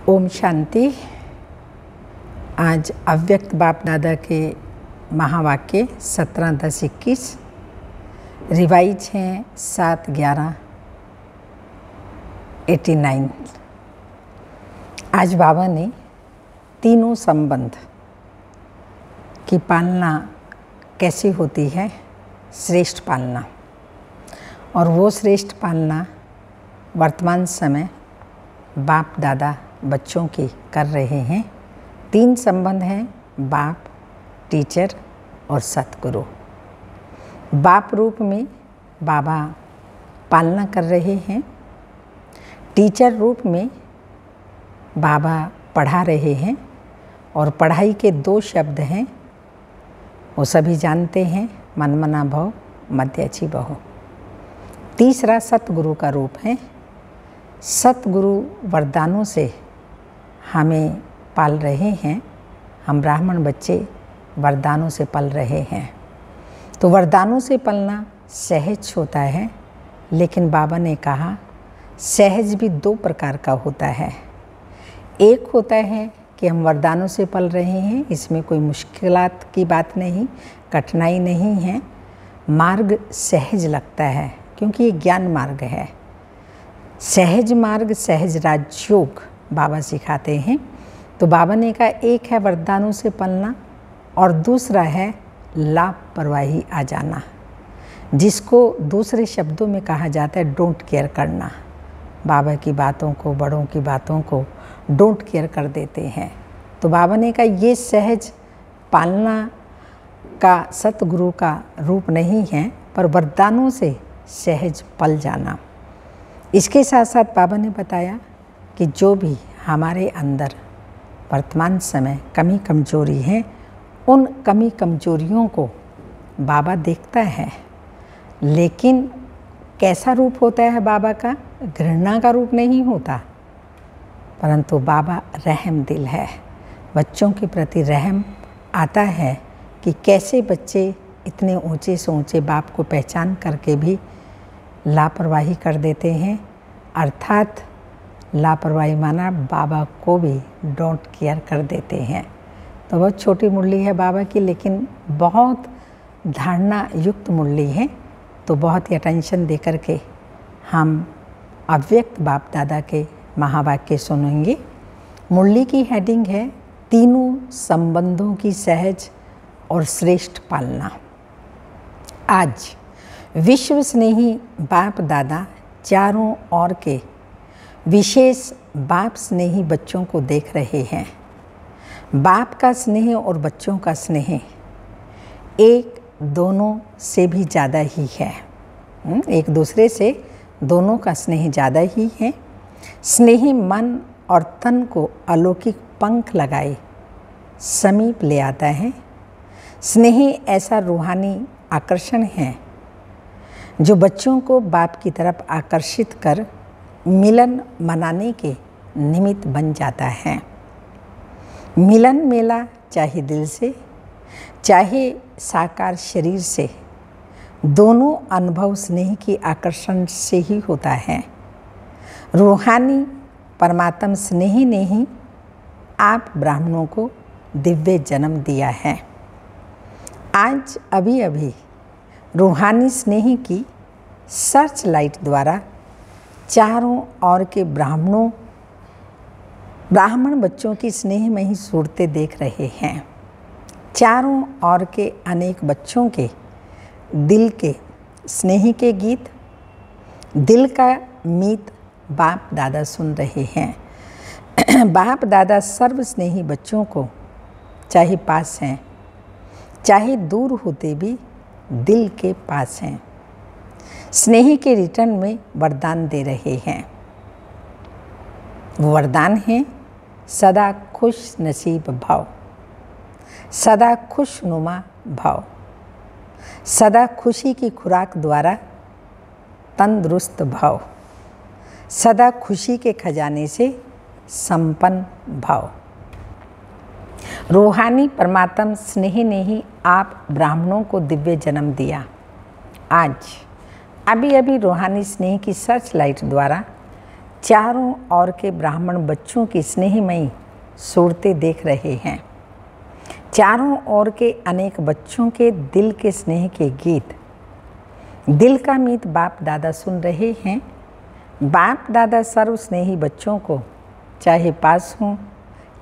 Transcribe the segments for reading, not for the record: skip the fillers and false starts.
ओम शांति। आज अव्यक्त बाप दादा के महावाक्य 17-10-21 रिवाइज हैं 7-11-89। आज बाबा ने तीनों संबंध की पालना कैसी होती है, श्रेष्ठ पालना, और वो श्रेष्ठ पालना वर्तमान समय बाप दादा बच्चों की कर रहे हैं। 3 संबंध हैं, बाप, टीचर और सतगुरु। बाप रूप में बाबा पालना कर रहे हैं, टीचर रूप में बाबा पढ़ा रहे हैं, और पढ़ाई के 2 शब्द हैं, वो सभी जानते हैं, मनमना भव, मध्यची बहु। तीसरा सतगुरु का रूप है। सतगुरु वरदानों से हमें पाल रहे हैं। हम ब्राह्मण बच्चे वरदानों से पल रहे हैं, तो वरदानों से पलना सहज होता है, लेकिन बाबा ने कहा सहज भी 2 प्रकार का होता है। एक होता है कि हम वरदानों से पल रहे हैं, इसमें कोई मुश्किलात की बात नहीं, कठिनाई नहीं है, मार्ग सहज लगता है क्योंकि ये ज्ञान मार्ग है। सहज मार्ग, सहज राजयोग बाबा सिखाते हैं। तो बाबा ने कहा एक है वरदानों से पलना और दूसरा है लापरवाही आ जाना, जिसको दूसरे शब्दों में कहा जाता है डोंट केयर करना। बाबा की बातों को, बड़ों की बातों को डोंट केयर कर देते हैं। तो बाबा ने कहा ये सहज पालना का सतगुरु का रूप नहीं है, पर वरदानों से सहज पल जाना। इसके साथ साथ बाबा ने बताया कि जो भी हमारे अंदर वर्तमान समय कमी कमजोरी है, उन कमी कमजोरियों को बाबा देखता है, लेकिन कैसा रूप होता है बाबा का? घृणा का रूप नहीं होता, परंतु बाबा रहम दिल है। बच्चों के प्रति रहम आता है कि कैसे बच्चे इतने ऊंचे से ऊंचे बाप को पहचान करके भी लापरवाही कर देते हैं, अर्थात लापरवाही माना बाबा को भी डोंट केयर कर देते हैं। तो बहुत छोटी मुरली है बाबा की, लेकिन बहुत धारणा युक्त मुरली है। तो बहुत ही अटेंशन दे करके हम अव्यक्त बाप दादा के महावाक्य सुनेंगे। मुरली की हेडिंग है तीनों संबंधों की सहज और श्रेष्ठ पालना। आज विश्व स्नेही बाप दादा चारों ओर के विशेष बाप स्नेही बच्चों को देख रहे हैं। बाप का स्नेह और बच्चों का स्नेह एक दोनों से भी ज़्यादा ही है। एक दूसरे से दोनों का स्नेह ज़्यादा ही है। स्नेही मन और तन को अलौकिक पंख लगाए समीप ले आता है। स्नेही ऐसा रूहानी आकर्षण है जो बच्चों को बाप की तरफ आकर्षित कर मिलन मनाने के निमित्त बन जाता है। मिलन मेला चाहे दिल से, चाहे साकार शरीर से, दोनों अनुभव स्नेह की आकर्षण से ही होता है। रूहानी परमात्मा स्नेही ने ही आप ब्राह्मणों को दिव्य जन्म दिया है। आज अभी अभी रूहानी स्नेह की सर्च लाइट द्वारा चारों ओर के ब्राह्मण बच्चों की स्नेहमयी सूरतें देख रहे हैं। चारों ओर के अनेक बच्चों के दिल के स्नेह के गीत, दिल का मीत बाप दादा सुन रहे हैं। बाप दादा सर्व स्नेही बच्चों को चाहे पास हैं, चाहे दूर होते भी दिल के पास हैं। स्नेह के रिटर्न में वरदान दे रहे हैं। वो वरदान है सदा खुश नसीब भाव, सदा खुशनुमा भाव, सदा खुशी की खुराक द्वारा तंदुरुस्त भाव, सदा खुशी के खजाने से संपन्न भाव। रूहानी परमात्मा स्नेह ने ही आप ब्राह्मणों को दिव्य जन्म दिया। आज अभी अभी रूहानी स्नेह की सर्च लाइट द्वारा चारों ओर के ब्राह्मण बच्चों की स्नेहमयी सूरतें देख रहे हैं। चारों ओर के अनेक बच्चों के दिल के स्नेह के गीत, दिल का मीत बाप दादा सुन रहे हैं। बाप दादा सर्व स्नेही बच्चों को चाहे पास हों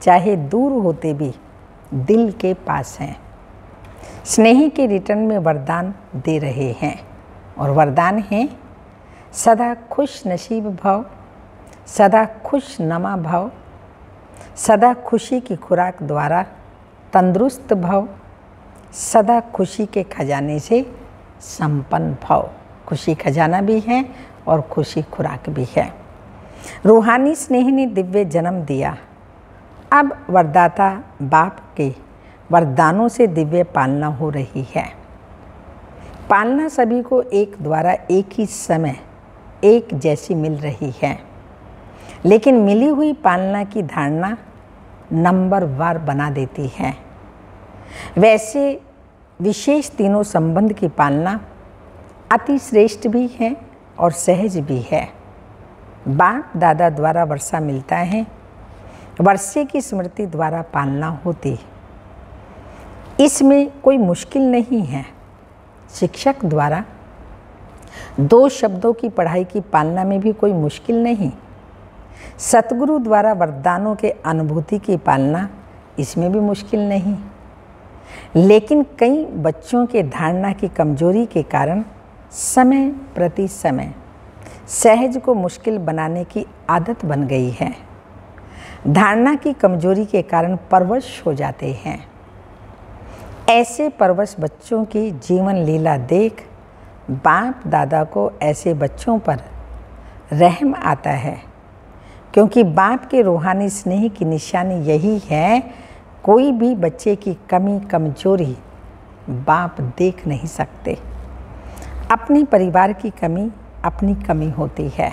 चाहे दूर होते भी दिल के पास हैं। स्नेही के रिटर्न में वरदान दे रहे हैं और वरदान है सदा खुश नसीब भव, सदा खुश नमा भव, सदा खुशी की खुराक द्वारा तंदुरुस्त भव, सदा खुशी के खजाने से संपन्न भव। खुशी खजाना भी है और खुशी खुराक भी है। रूहानी स्नेह ने दिव्य जन्म दिया। अब वरदाता बाप के वरदानों से दिव्य पालना हो रही है। पालना सभी को एक द्वारा एक ही समय एक जैसी मिल रही है, लेकिन मिली हुई पालना की धारणा नंबरवार बना देती है। वैसे विशेष तीनों संबंध की पालना अति श्रेष्ठ भी है और सहज भी है। बाप दादा द्वारा वर्षा मिलता है, वर्षे की स्मृति द्वारा पालना होती। इसमें कोई मुश्किल नहीं है। शिक्षक द्वारा 2 शब्दों की पढ़ाई की पालना में भी कोई मुश्किल नहीं। सतगुरु द्वारा वरदानों के अनुभूति की पालना, इसमें भी मुश्किल नहीं। लेकिन कई बच्चों के धारणा की कमजोरी के कारण समय प्रति समय सहज को मुश्किल बनाने की आदत बन गई है। धारणा की कमजोरी के कारण परवश हो जाते हैं। ऐसे परवश बच्चों की जीवन लीला देख बाप दादा को ऐसे बच्चों पर रहम आता है, क्योंकि बाप के रूहानी स्नेह की निशानी यही है। कोई भी बच्चे की कमी कमजोरी बाप देख नहीं सकते। अपने परिवार की कमी अपनी कमी होती है,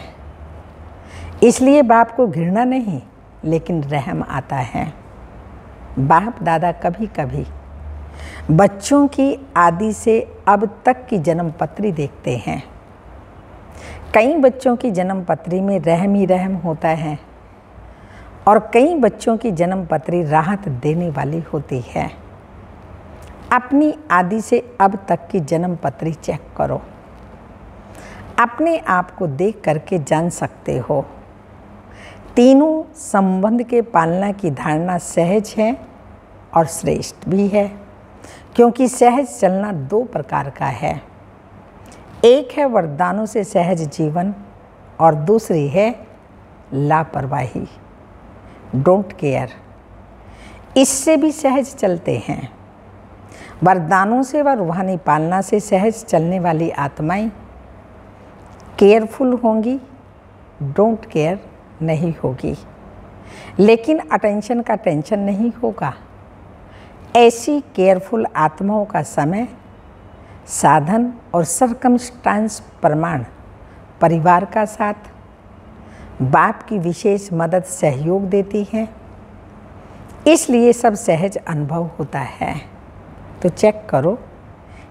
इसलिए बाप को घृणा नहीं लेकिन रहम आता है। बाप दादा कभी कभी बच्चों की आदि से अब तक की जन्म पत्री देखते हैं। कई बच्चों की जन्म पत्री में रहम ही रहम होता है और कई बच्चों की जन्म पत्री राहत देने वाली होती है। अपनी आदि से अब तक की जन्म पत्री चेक करो। अपने आप को देख करके जान सकते हो। तीनों संबंध के पालना की धारणा सहज है और श्रेष्ठ भी है, क्योंकि सहज चलना 2 प्रकार का है। एक है वरदानों से सहज जीवन और दूसरी है लापरवाही, डोंट केयर। इससे भी सहज चलते हैं। वरदानों से व रूहानी पालना से सहज चलने वाली आत्माएं केयरफुल होंगी, डोंट केयर नहीं होगी। लेकिन अटेंशन का टेंशन नहीं होगा। ऐसी केयरफुल आत्माओं का समय, साधन और सरकमस्टांस प्रमाण, परिवार का साथ, बाप की विशेष मदद सहयोग देती है। इसलिए सब सहज अनुभव होता है। तो चेक करो,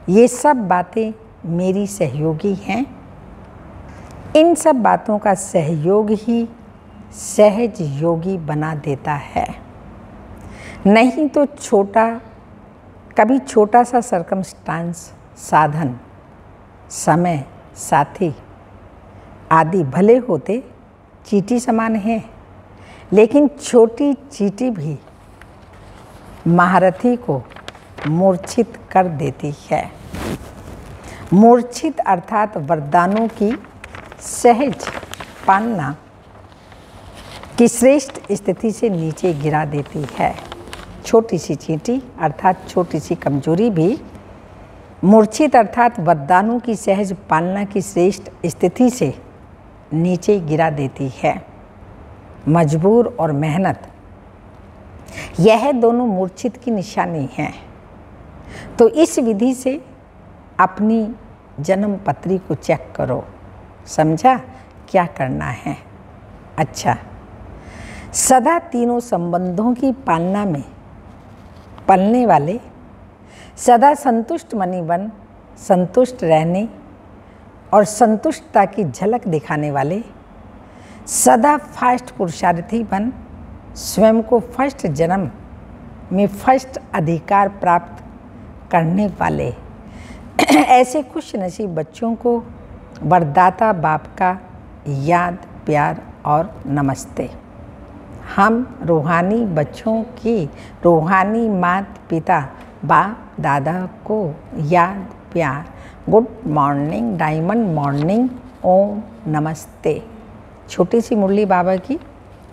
ये सब बातें मेरी सहयोगी हैं। इन सब बातों का सहयोग ही सहज योगी बना देता है। नहीं तो कभी छोटा सा सरकमस्टांस, साधन, समय, साथी आदि भले होते चींटी समान है, लेकिन छोटी चींटी भी महारथी को मूर्छित कर देती है। मूर्छित अर्थात वरदानों की सहज पालना की श्रेष्ठ स्थिति से नीचे गिरा देती है। छोटी सी चींटी अर्थात छोटी सी कमजोरी भी मूर्छित अर्थात वरदानों की सहज पालना की श्रेष्ठ स्थिति से नीचे गिरा देती है। मजबूर और मेहनत, यह दोनों मूर्छित की निशानी है। तो इस विधि से अपनी जन्म पत्री को चेक करो। समझा क्या करना है? अच्छा, सदा तीनों संबंधों की पालना में पलने वाले, सदा संतुष्ट मनी बन संतुष्ट रहने और संतुष्टता की झलक दिखाने वाले, सदा फर्स्ट पुरुषार्थी बन स्वयं को फर्स्ट जन्म में फर्स्ट अधिकार प्राप्त करने वाले ऐसे खुश नसीब बच्चों को वरदाता बाप का याद, प्यार और नमस्ते। हम रूहानी बच्चों की रूहानी माता पिता बाप दादा को याद, प्यार, गुड मॉर्निंग, डायमंड मॉर्निंग, ओम नमस्ते। छोटी सी मुरली बाबा की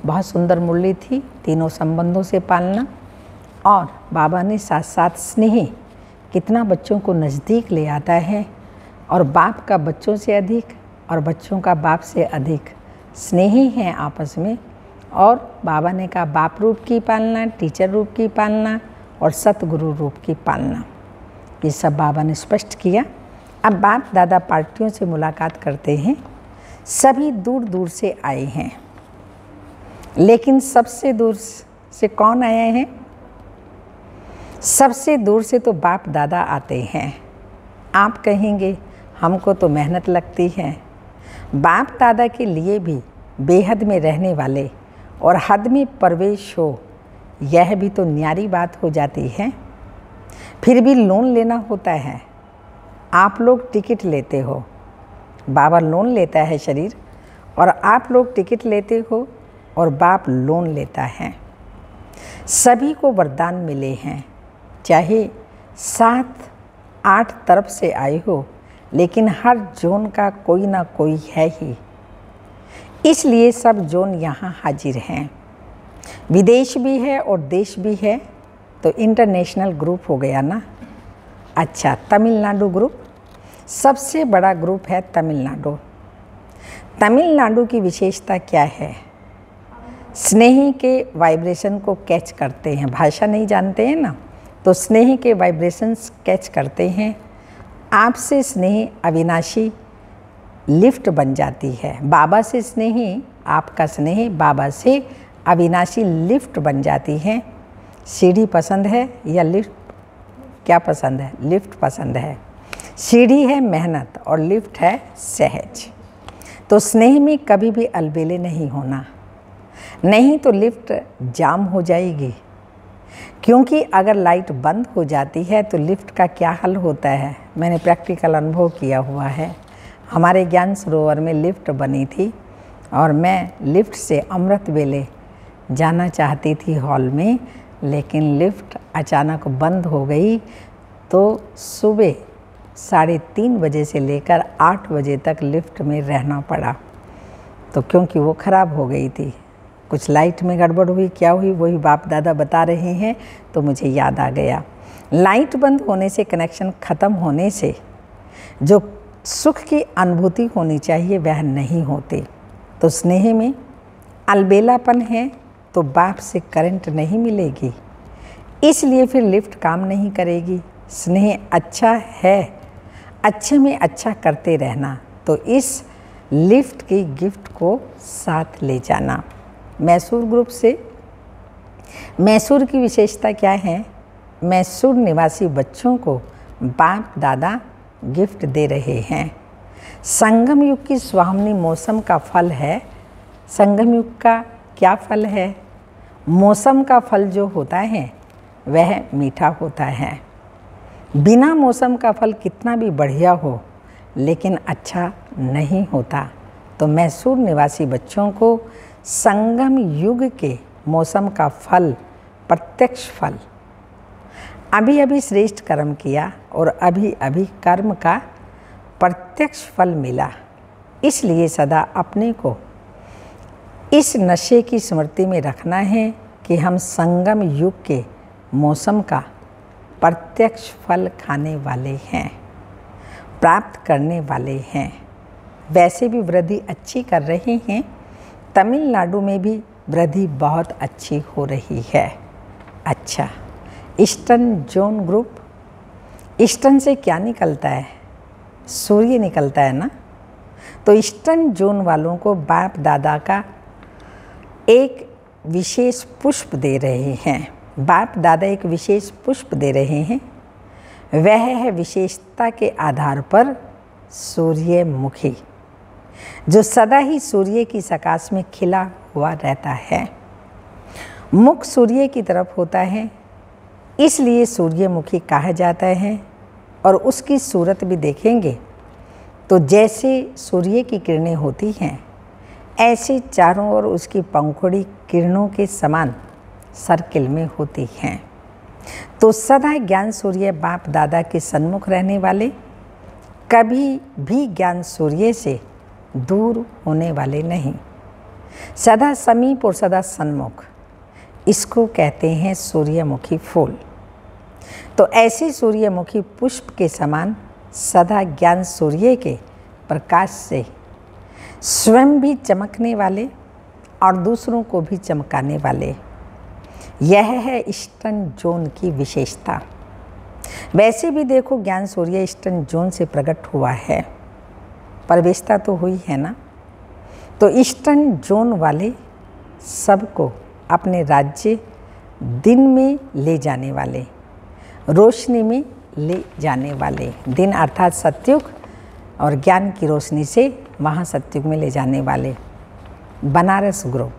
बहुत सुंदर मुरली थी, तीनों संबंधों से पालना। और बाबा ने साथ साथ स्नेह कितना बच्चों को नज़दीक ले आता है, और बाप का बच्चों से अधिक और बच्चों का बाप से अधिक स्नेही हैं आपस में। और बाबा ने कहा बाप रूप की पालना, टीचर रूप की पालना और सतगुरु रूप की पालना, ये सब बाबा ने स्पष्ट किया। अब बाप दादा पार्टियों से मुलाकात करते हैं। सभी दूर दूर से आए हैं, लेकिन सबसे दूर से कौन आए हैं? सबसे दूर से तो बाप दादा आते हैं। आप कहेंगे हमको तो मेहनत लगती है। बाप दादा के लिए भी बेहद में रहने वाले और हद में प्रवेश हो, यह भी तो न्यारी बात हो जाती है। फिर भी लोन लेना होता है। आप लोग टिकट लेते हो, बाबा लोन लेता है शरीर, और आप लोग टिकट लेते हो और बाप लोन लेता है। सभी को वरदान मिले हैं, चाहे 7-8 तरफ से आए हो, लेकिन हर जोन का कोई ना कोई है ही, इसलिए सब जोन यहाँ हाजिर हैं। विदेश भी है और देश भी है, तो इंटरनेशनल ग्रुप हो गया ना। अच्छा, तमिलनाडु ग्रुप सबसे बड़ा ग्रुप है। तमिलनाडु तमिलनाडु की विशेषता क्या है? स्नेही के वाइब्रेशन को कैच करते हैं। भाषा नहीं जानते हैं ना, तो स्नेही के वाइब्रेशंस कैच करते हैं। आपसे स्नेही अविनाशी लिफ्ट बन जाती है। बाबा से स्नेही, आपका स्नेह बाबा से अविनाशी लिफ्ट बन जाती है। सीढ़ी पसंद है या लिफ्ट? क्या पसंद है? लिफ्ट पसंद है। सीढ़ी है मेहनत और लिफ्ट है सहज। तो स्नेह में कभी भी अलबेले नहीं होना, नहीं तो लिफ्ट जाम हो जाएगी। क्योंकि अगर लाइट बंद हो जाती है तो लिफ्ट का क्या हल होता है? मैंने प्रैक्टिकल अनुभव किया हुआ है। हमारे ज्ञान सरोवर में लिफ्ट बनी थी और मैं लिफ्ट से अमृत वेले जाना चाहती थी हॉल में, लेकिन लिफ्ट अचानक बंद हो गई। तो सुबह 3:30 बजे से लेकर 8 बजे तक लिफ्ट में रहना पड़ा। तो क्योंकि वो ख़राब हो गई थी, कुछ लाइट में गड़बड़ हुई, क्या हुई वही बाप दादा बता रहे हैं, तो मुझे याद आ गया। लाइट बंद होने से, कनेक्शन ख़त्म होने से जो सुख की अनुभूति होनी चाहिए वह नहीं होती। तो स्नेह में अलबेलापन है तो बाप से करंट नहीं मिलेगी, इसलिए फिर लिफ्ट काम नहीं करेगी। स्नेह अच्छा है, अच्छे में अच्छा करते रहना, तो इस लिफ्ट की गिफ्ट को साथ ले जाना। मैसूर ग्रुप से, मैसूर की विशेषता क्या है? मैसूर निवासी बच्चों को बाप दादा गिफ्ट दे रहे हैं। संगम युग की सुहावनी मौसम का फल है। संगम युग का क्या फल है? मौसम का फल जो होता है वह मीठा होता है। बिना मौसम का फल कितना भी बढ़िया हो, लेकिन अच्छा नहीं होता। तो मैसूर निवासी बच्चों को संगम युग के मौसम का फल, प्रत्यक्ष फल, अभी अभी श्रेष्ठ कर्म किया और अभी अभी कर्म का प्रत्यक्ष फल मिला, इसलिए सदा अपने को इस नशे की स्मृति में रखना है कि हम संगम युग के मौसम का प्रत्यक्ष फल खाने वाले हैं, प्राप्त करने वाले हैं। वैसे भी वृद्धि अच्छी कर रहे हैं। तमिलनाडु में भी वृद्धि बहुत अच्छी हो रही है। अच्छा, ईस्टर्न जोन ग्रुप, ईस्टर्न से क्या निकलता है? सूर्य निकलता है ना। तो ईस्टर्न जोन वालों को बाप दादा का एक विशेष पुष्प दे रहे हैं। बाप दादा एक विशेष पुष्प दे रहे हैं, वह है विशेषता के आधार पर सूर्यमुखी। जो सदा ही सूर्य की सकाश में खिला हुआ रहता है। मुख सूर्य की तरफ होता है, इसलिए सूर्यमुखी कहा जाता है। और उसकी सूरत भी देखेंगे तो जैसे सूर्य की किरणें होती हैं, ऐसे चारों ओर उसकी पंखुड़ी किरणों के समान सर्किल में होती हैं। तो सदा ज्ञान सूर्य बाप दादा के सन्मुख रहने वाले, कभी भी ज्ञान सूर्य से दूर होने वाले नहीं, सदा समीप और सदा सन्मुख, इसको कहते हैं सूर्यमुखी फूल। तो ऐसे सूर्यमुखी पुष्प के समान सदा ज्ञान सूर्य के प्रकाश से स्वयं भी चमकने वाले और दूसरों को भी चमकाने वाले, यह है ईस्टर्न जोन की विशेषता। वैसे भी देखो, ज्ञान सूर्य ईस्टर्न जोन से प्रकट हुआ है, प्रवेशता तो हुई है ना। तो ईस्टर्न जोन वाले सबको अपने राज्य दिन में ले जाने वाले, रोशनी में ले जाने वाले, दिन अर्थात सत्युग और ज्ञान की रोशनी से वहाँ सत्युग में ले जाने वाले बनारस ग्रुप।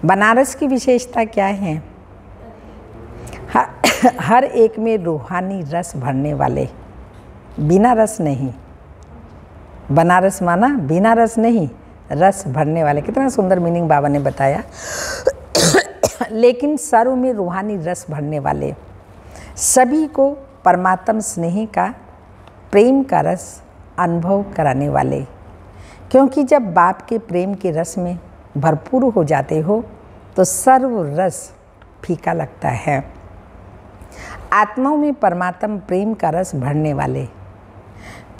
बनारस की विशेषता क्या है? हर एक में रूहानी रस भरने वाले, बिना रस नहीं। बनारस माना बिना रस नहीं, रस भरने वाले। कितना सुंदर मीनिंग बाबा ने बताया। लेकिन सर्व में रूहानी रस भरने वाले, सभी को परमात्म स्नेह का, प्रेम का रस अनुभव कराने वाले। क्योंकि जब बाप के प्रेम के रस में भरपूर हो जाते हो तो सर्व रस फीका लगता है। आत्माओं में परमात्म प्रेम का रस भरने वाले,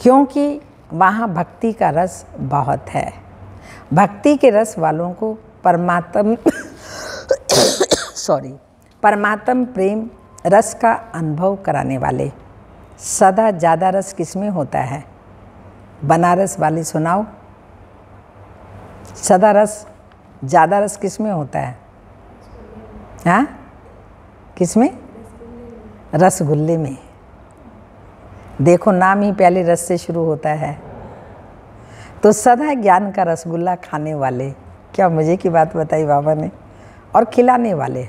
क्योंकि वहाँ भक्ति का रस बहुत है। भक्ति के रस वालों को परमात्म परमात्म प्रेम रस का अनुभव कराने वाले। सदा ज़्यादा रस किसमें होता है? बनारस वाली सुनाओ, सदा रस, ज़्यादा रस किसमें होता है? हाँ, किसमें? रसगुल्ले में। देखो, नाम ही पहले रस से शुरू होता है। तो सदा ज्ञान का रसगुल्ला खाने वाले, क्या मज़े की बात बताई बाबा ने, और खिलाने वाले।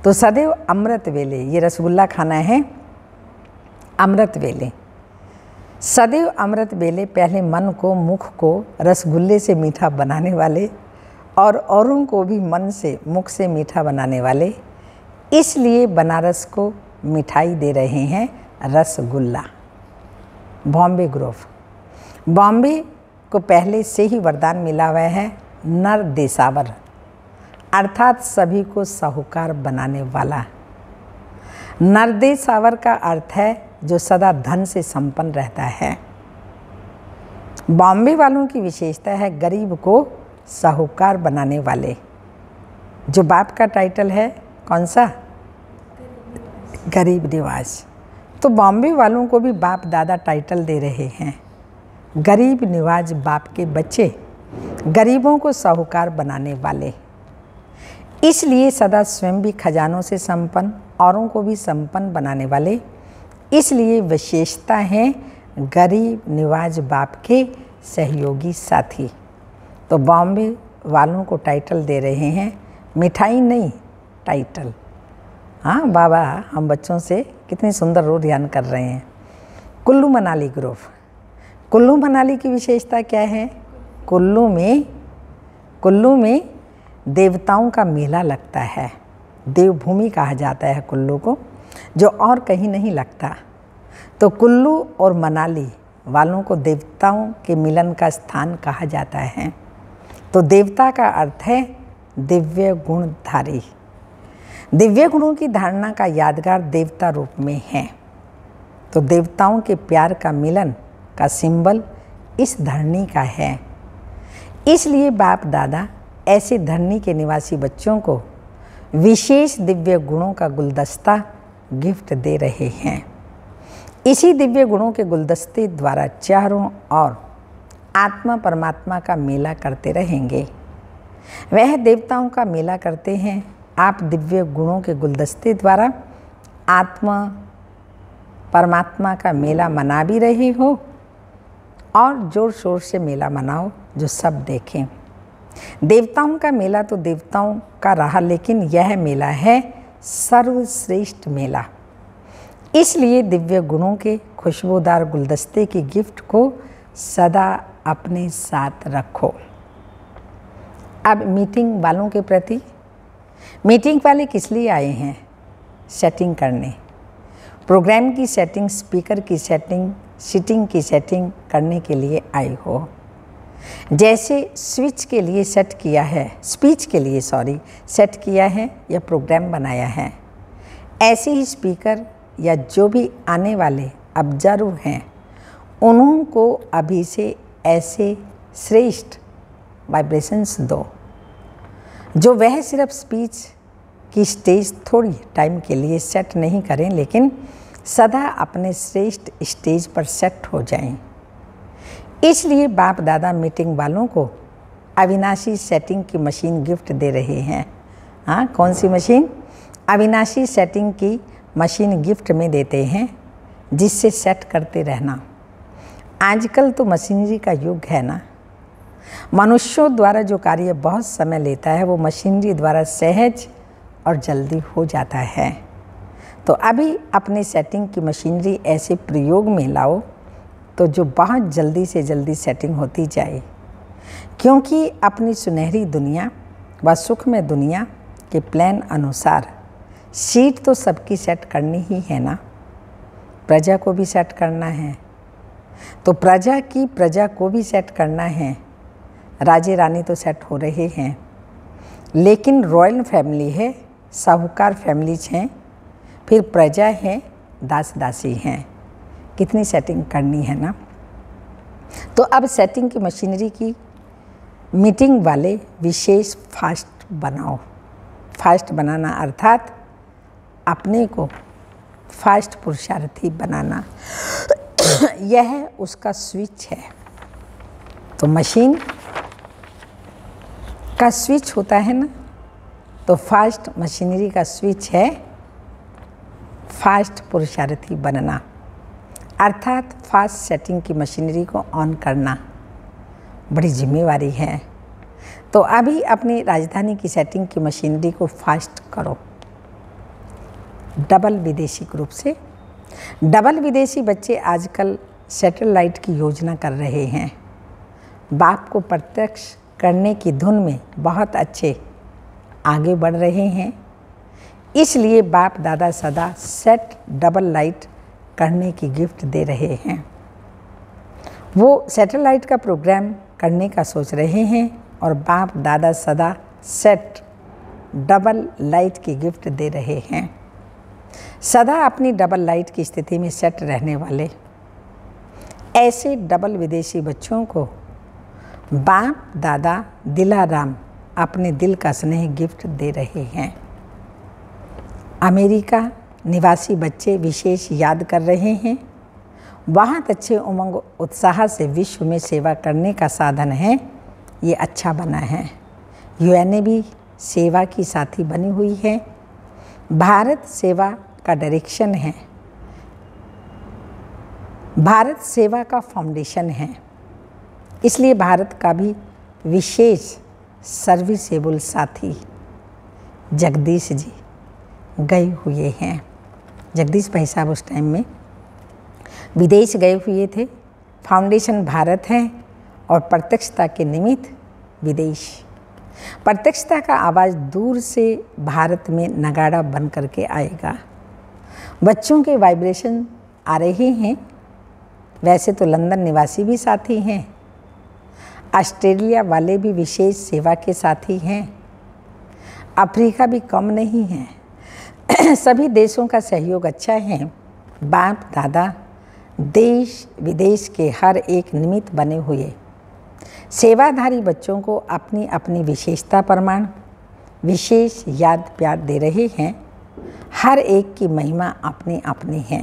तो सदैव अमृत वेले, ये रसगुल्ला खाना है अमृत वेले। सदैव अमृत वेले पहले मन को, मुख को रसगुल्ले से मीठा बनाने वाले और औरों को भी मन से, मुख से मीठा बनाने वाले। इसलिए बनारस को मिठाई दे रहे हैं रसगुल्ला। बॉम्बे ग्रुप, बॉम्बे को पहले से ही वरदान मिला हुआ है नर देसावर, अर्थात सभी को साहूकार बनाने वाला। नरदेसावर का अर्थ है जो सदा धन से संपन्न रहता है। बॉम्बे वालों की विशेषता है गरीब को साहूकार बनाने वाले। जो बाप का टाइटल है कौन सा? गरीब निवाज। तो बॉम्बे वालों को भी बाप दादा टाइटल दे रहे हैं गरीब निवाज, बाप के बच्चे, गरीबों को साहूकार बनाने वाले। इसलिए सदा स्वयं भी खजानों से संपन्न, औरों को भी संपन्न बनाने वाले। इसलिए विशेषता है गरीब निवाज, बाप के सहयोगी साथी। तो बॉम्बे वालों को टाइटल दे रहे हैं, मिठाई नहीं, टाइटल। हाँ बाबा, हम बच्चों से कितनी सुंदर रोज ध्यान कर रहे हैं। कुल्लू मनाली ग्रुप, कुल्लू मनाली की विशेषता क्या है? कुल्लू में देवताओं का मेला लगता है। देवभूमि कहा जाता है कुल्लू को, जो और कहीं नहीं लगता। तो कुल्लू और मनाली वालों को देवताओं के मिलन का स्थान कहा जाता है। तो देवता का अर्थ है दिव्य गुणधारी। दिव्य गुणों की धारणा का यादगार देवता रूप में है। तो देवताओं के प्यार का मिलन का सिंबल इस धरनी का है। इसलिए बाप दादा ऐसे धरनी के निवासी बच्चों को विशेष दिव्य गुणों का गुलदस्ता गिफ्ट दे रहे हैं। इसी दिव्य गुणों के गुलदस्ते द्वारा चारों ओर आत्मा परमात्मा का मेला करते रहेंगे। वह देवताओं का मेला करते हैं। आप दिव्य गुणों के गुलदस्ते द्वारा आत्मा परमात्मा का मेला मना भी रहे हो और ज़ोर शोर से मेला मनाओ जो सब देखें। देवताओं का मेला तो देवताओं का रहा, लेकिन यह मेला है सर्वश्रेष्ठ मेला। इसलिए दिव्य गुणों के खुशबूदार गुलदस्ते की गिफ्ट को सदा अपने साथ रखो। अब मीटिंग वालों के प्रति, मीटिंग वाले किस लिए आए हैं? सेटिंग करने, प्रोग्राम की सेटिंग, स्पीकर की सेटिंग, सीटिंग की सेटिंग करने के लिए आए हो। जैसे स्विच के लिए सेट किया है, स्पीच के लिए सेट किया है या प्रोग्राम बनाया है, ऐसे ही स्पीकर या जो भी आने वाले ऑब्जर्व हैं उन्हों को अभी से ऐसे श्रेष्ठ वाइब्रेशंस दो जो वह सिर्फ स्पीच की स्टेज थोड़ी टाइम के लिए सेट नहीं करें, लेकिन सदा अपने श्रेष्ठ स्टेज पर सेट हो जाएं। इसलिए बाप दादा मीटिंग वालों को अविनाशी सेटिंग की मशीन गिफ्ट दे रहे हैं। हाँ, कौन सी मशीन? अविनाशी सेटिंग की मशीन गिफ्ट में देते हैं, जिससे सेट करते रहना। आजकल तो मशीनरी का युग है ना। मनुष्यों द्वारा जो कार्य बहुत समय लेता है वो मशीनरी द्वारा सहज और जल्दी हो जाता है। तो अभी अपनी सेटिंग की मशीनरी ऐसे प्रयोग में लाओ तो जो बहुत जल्दी से जल्दी सेटिंग होती जाए, क्योंकि अपनी सुनहरी दुनिया व सुखमय दुनिया के प्लान अनुसार सीट तो सबकी सेट करनी ही है ना। प्रजा को भी सेट करना है, तो प्रजा को भी सेट करना है। राजे रानी तो सेट हो रहे हैं, लेकिन रॉयल फैमिली है, साहूकार फैमिलीज हैं, फिर प्रजा है, दास दासी हैं। कितनी सेटिंग करनी है ना। तो अब सेटिंग की मशीनरी की मीटिंग वाले विशेष फास्ट बनाओ। फास्ट बनाना अर्थात अपने को फास्ट पुरुषार्थी बनाना, यह उसका स्विच है। तो मशीन का स्विच होता है ना, तो फास्ट मशीनरी का स्विच है फास्ट पुरुषार्थी बनना, अर्थात फास्ट सेटिंग की मशीनरी को ऑन करना बड़ी जिम्मेवारी है। तो अभी अपनी राजधानी की सेटिंग की मशीनरी को फास्ट करो। डबल विदेशी ग्रुप से डबल विदेशी बच्चे आजकल सैटेलाइट की योजना कर रहे हैं। बाप को प्रत्यक्ष करने की धुन में बहुत अच्छे आगे बढ़ रहे हैं। इसलिए बाप दादा सदा सेट डबल लाइट करने की गिफ्ट दे रहे हैं। वो सैटेलाइट का प्रोग्राम करने का सोच रहे हैं और बाप दादा सदा सेट डबल लाइट की गिफ्ट दे रहे हैं। सदा अपनी डबल लाइट की स्थिति में सेट रहने वाले ऐसे डबल विदेशी बच्चों को बाप दादा दिलाराम अपने दिल का स्नेह गिफ्ट दे रहे हैं। अमेरिका निवासी बच्चे विशेष याद कर रहे हैं। बहुत अच्छे उमंग उत्साह से विश्व में सेवा करने का साधन है, ये अच्छा बना है। यूएनए भी सेवा की साथी बनी हुई है। भारत सेवा का डायरेक्शन है, भारत सेवा का फाउंडेशन है। इसलिए भारत का भी विशेष सर्विसेबल साथी जगदीश जी गए हुए हैं। जगदीश भाई साहब उस टाइम में विदेश गए हुए थे। फाउंडेशन भारत है और प्रत्यक्षता के निमित्त विदेश। प्रत्यक्षता का आवाज़ दूर से भारत में नगाड़ा बन करके आएगा। बच्चों के वाइब्रेशन आ रहे हैं। वैसे तो लंदन निवासी भी साथी हैं, ऑस्ट्रेलिया वाले भी विशेष सेवा के साथी हैं, अफ्रीका भी कम नहीं है। सभी देशों का सहयोग अच्छा है। बाप दादा देश विदेश के हर एक निमित्त बने हुए सेवाधारी बच्चों को अपनी अपनी विशेषता प्रमाण विशेष याद प्यार दे रहे हैं। हर एक की महिमा अपनी अपनी है।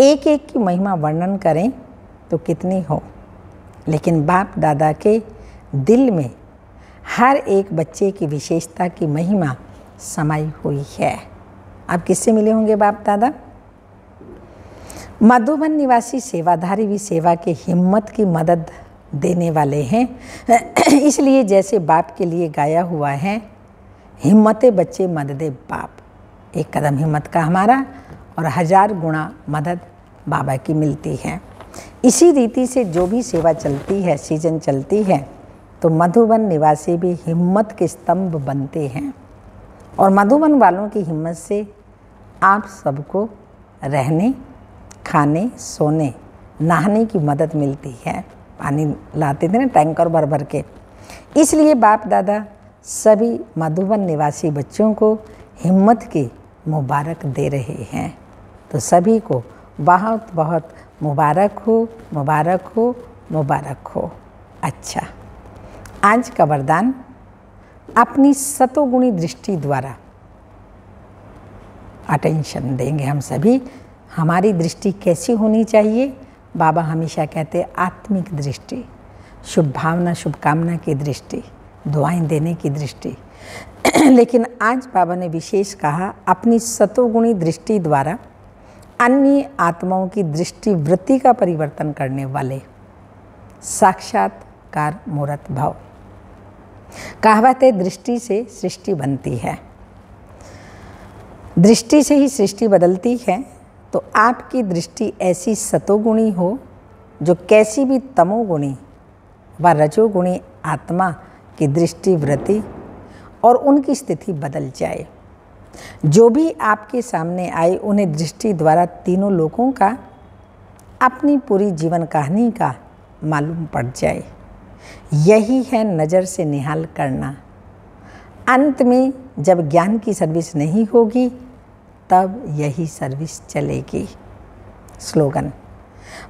एक एक की महिमा वर्णन करें तो कितनी हो, लेकिन बाप दादा के दिल में हर एक बच्चे की विशेषता की महिमा समाई हुई है। आप किससे मिले होंगे बाप दादा? मधुबन निवासी सेवाधारी भी सेवा के हिम्मत की मदद देने वाले हैं। इसलिए जैसे बाप के लिए गाया हुआ है, हिम्मते बच्चे मददे बाप। एक कदम हिम्मत का हमारा और 1000 गुणा मदद बाबा की मिलती है। इसी रीति से जो भी सेवा चलती है, सीजन चलती है, तो मधुबन निवासी भी हिम्मत के स्तंभ बनते हैं। और मधुबन वालों की हिम्मत से आप सबको रहने, खाने, सोने, नहाने की मदद मिलती है। पानी लाते थे ना टैंकर भर भर के। इसलिए बाप दादा सभी मधुबन निवासी बच्चों को हिम्मत की मुबारक दे रहे हैं। तो सभी को बहुत बहुत मुबारक हो, मुबारक हो, मुबारक हो। अच्छा, आज का वरदान अपनी सतोगुणी दृष्टि द्वारा अटेंशन देंगे हम सभी। हमारी दृष्टि कैसी होनी चाहिए? बाबा हमेशा कहते हैं आत्मिक दृष्टि, शुभ भावना शुभकामना की दृष्टि, दुआएं देने की दृष्टि। लेकिन आज बाबा ने विशेष कहा अपनी सतोगुणी दृष्टि द्वारा अन्य आत्माओं की दृष्टि वृत्ति का परिवर्तन करने वाले साक्षात्कार मूर्त भाव। कहावत है दृष्टि से सृष्टि बनती है, दृष्टि से ही सृष्टि बदलती है। तो आपकी दृष्टि ऐसी सतोगुणी हो जो कैसी भी तमोगुणी व रजोगुणी आत्मा की दृष्टि वृत्ति और उनकी स्थिति बदल जाए। जो भी आपके सामने आए उन्हें दृष्टि द्वारा तीनों लोगों का अपनी पूरी जीवन कहानी का मालूम पड़ जाए। यही है नज़र से निहाल करना। अंत में जब ज्ञान की सर्विस नहीं होगी तब यही सर्विस चलेगी। स्लोगन,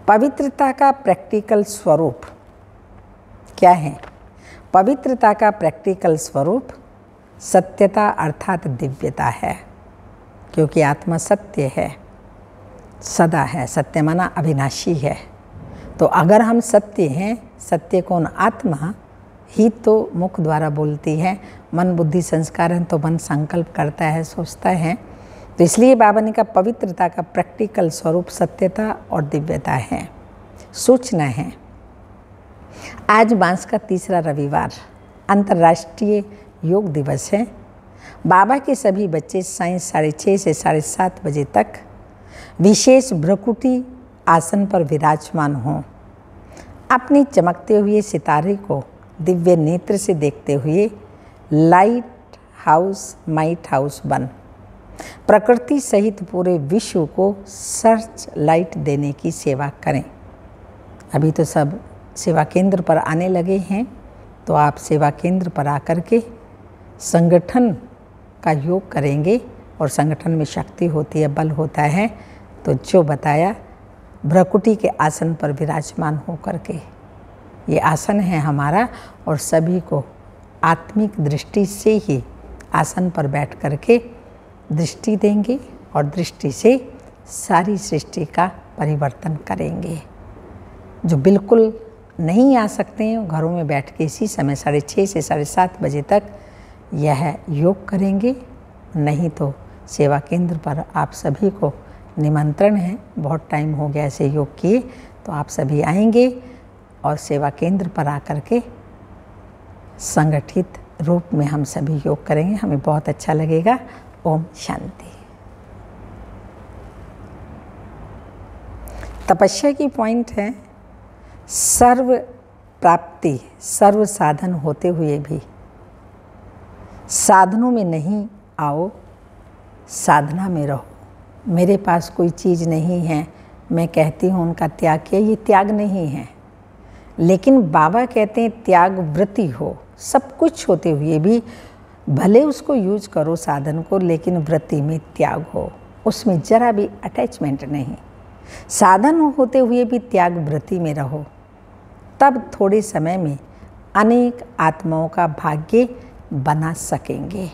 पवित्रता का प्रैक्टिकल स्वरूप क्या है? पवित्रता का प्रैक्टिकल स्वरूप सत्यता अर्थात दिव्यता है, क्योंकि आत्मा सत्य है, सदा है। सत्य माना अविनाशी है। तो अगर हम सत्य हैं, सत्य कौन? आत्मा ही तो मुख द्वारा बोलती है। मन बुद्धि संस्कार है तो मन संकल्प करता है, सोचता है। तो इसलिए बाबा ने कहा पवित्रता का प्रैक्टिकल स्वरूप सत्यता और दिव्यता है, सूचना है। आज मास का तीसरा रविवार अंतर्राष्ट्रीय योग दिवस है। बाबा के सभी बच्चे सायं 6:30 से 7:30 बजे तक विशेष भ्रकुटी आसन पर विराजमान हों। अपनी चमकते हुए सितारे को दिव्य नेत्र से देखते हुए लाइट हाउस माइट हाउस बन प्रकृति सहित पूरे विश्व को सर्च लाइट देने की सेवा करें। अभी तो सब सेवा केंद्र पर आने लगे हैं, तो आप सेवा केंद्र पर आकर के संगठन का योग करेंगे। और संगठन में शक्ति होती है, बल होता है। तो जो बताया भ्रकुटी के आसन पर विराजमान होकर के, ये आसन है हमारा। और सभी को आत्मिक दृष्टि से ही आसन पर बैठ करके दृष्टि देंगे और दृष्टि से सारी सृष्टि का परिवर्तन करेंगे। जो बिल्कुल नहीं आ सकते हैं घरों में बैठ के इसी समय 6:30 से 7:30 बजे तक यह योग करेंगे। नहीं तो सेवा केंद्र पर आप सभी को निमंत्रण है। बहुत टाइम हो गया ऐसे योग किए, तो आप सभी आएंगे और सेवा केंद्र पर आकर के संगठित रूप में हम सभी योग करेंगे। हमें बहुत अच्छा लगेगा। ओम शांति। तपस्या की पॉइंट है सर्व प्राप्ति, सर्व साधन होते हुए भी साधनों में नहीं आओ, साधना में रहो। मेरे पास कोई चीज़ नहीं है, मैं कहती हूँ उनका त्याग किया, ये त्याग नहीं है। लेकिन बाबा कहते हैं त्याग वृत्ति हो। सब कुछ होते हुए भी भले उसको यूज करो साधन को, लेकिन वृत्ति में त्याग हो, उसमें जरा भी अटैचमेंट नहीं। साधन होते हुए भी त्याग वृत्ति में रहो, तब थोड़े समय में अनेक आत्माओं का भाग्य बना सकेंगे।